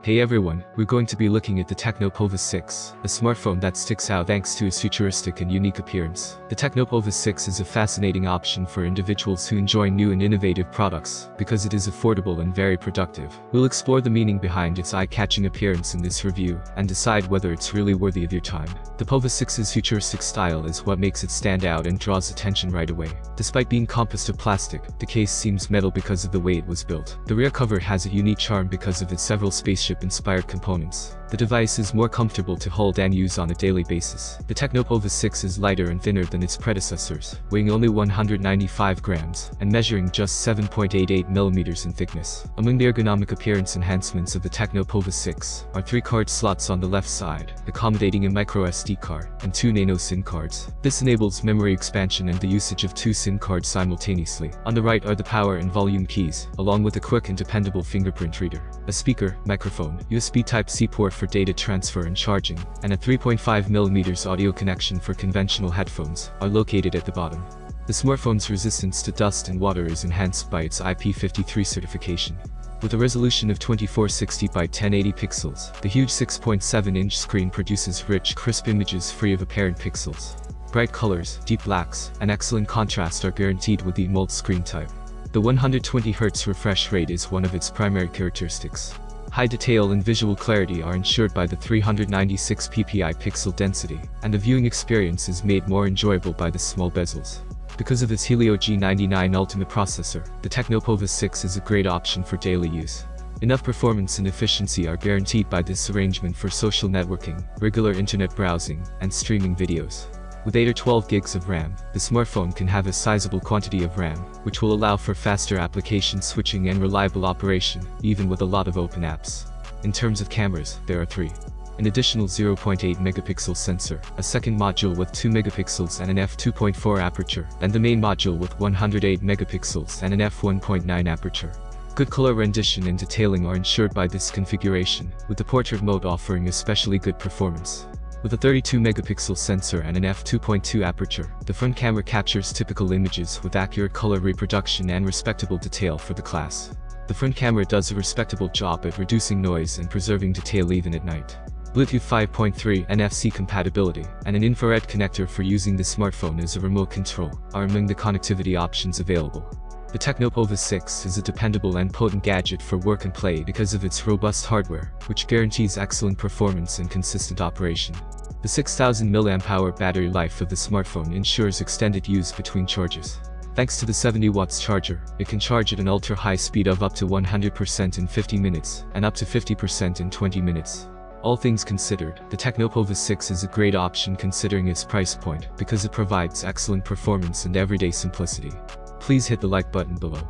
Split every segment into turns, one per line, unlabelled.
Hey everyone, we're going to be looking at the Tecno POVA 6, a smartphone that sticks out thanks to its futuristic and unique appearance. The Tecno POVA 6 is a fascinating option for individuals who enjoy new and innovative products, because it is affordable and very productive. We'll explore the meaning behind its eye-catching appearance in this review, and decide whether it's really worthy of your time. The POVA 6's futuristic style is what makes it stand out and draws attention right away. Despite being composed of plastic, the case seems metal because of the way it was built. The rear cover has a unique charm because of its several spaceship-inspired components. The device is more comfortable to hold and use on a daily basis. The Tecno POVA 6 is lighter and thinner than its predecessors, weighing only 195 grams, and measuring just 7.88 millimeters in thickness. Among the ergonomic appearance enhancements of the Tecno POVA 6 are 3 card slots on the left side, accommodating a micro SD card, and 2 nano SIM cards. This enables memory expansion and the usage of 2 SIM cards simultaneously. On the right are the power and volume keys, along with a quick and dependable fingerprint reader. A speaker, microphone, USB Type-C port for data transfer and charging, and a 3.5mm audio connection for conventional headphones are located at the bottom. The smartphone's resistance to dust and water is enhanced by its IP53 certification. With a resolution of 2460 by 1080 pixels, the huge 6.7-inch screen produces rich, crisp images free of apparent pixels. Bright colors, deep blacks, and excellent contrast are guaranteed with the AMOLED screen type. The 120Hz refresh rate is one of its primary characteristics. High detail and visual clarity are ensured by the 396 ppi pixel density, and the viewing experience is made more enjoyable by the small bezels. Because of its Helio G99 Ultimate processor, the Tecno POVA 6 is a great option for daily use. Enough performance and efficiency are guaranteed by this arrangement for social networking, regular internet browsing, and streaming videos. With 8 or 12 gigs of RAM, the smartphone can have a sizable quantity of RAM, which will allow for faster application switching and reliable operation, even with a lot of open apps. In terms of cameras, there are 3. An additional 0.8 megapixel sensor, a second module with 2 megapixels and an f2.4 aperture, and the main module with 108 megapixels and an f1.9 aperture. Good color rendition and detailing are ensured by this configuration, with the portrait mode offering especially good performance. With a 32 megapixel sensor and an f2.2 aperture, the front camera captures typical images with accurate color reproduction and respectable detail for the class. The front camera does a respectable job at reducing noise and preserving detail even at night. Bluetooth 5.3 NFC compatibility, and an infrared connector for using the smartphone as a remote control are among the connectivity options available. The Tecno POVA 6 is a dependable and potent gadget for work and play because of its robust hardware, which guarantees excellent performance and consistent operation. The 6000 mAh battery life of the smartphone ensures extended use between charges. Thanks to the 70 watts charger, it can charge at an ultra-high speed of up to 100% in 50 minutes, and up to 50% in 20 minutes. All things considered, the Tecno POVA 6 is a great option considering its price point, because it provides excellent performance and everyday simplicity. Please hit the like button below.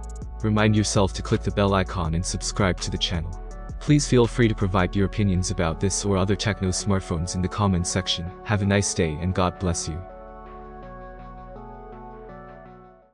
Remind yourself to click the bell icon and subscribe to the channel. Please feel free to provide your opinions about this or other Tecno smartphones in the comments section. Have a nice day and God bless you.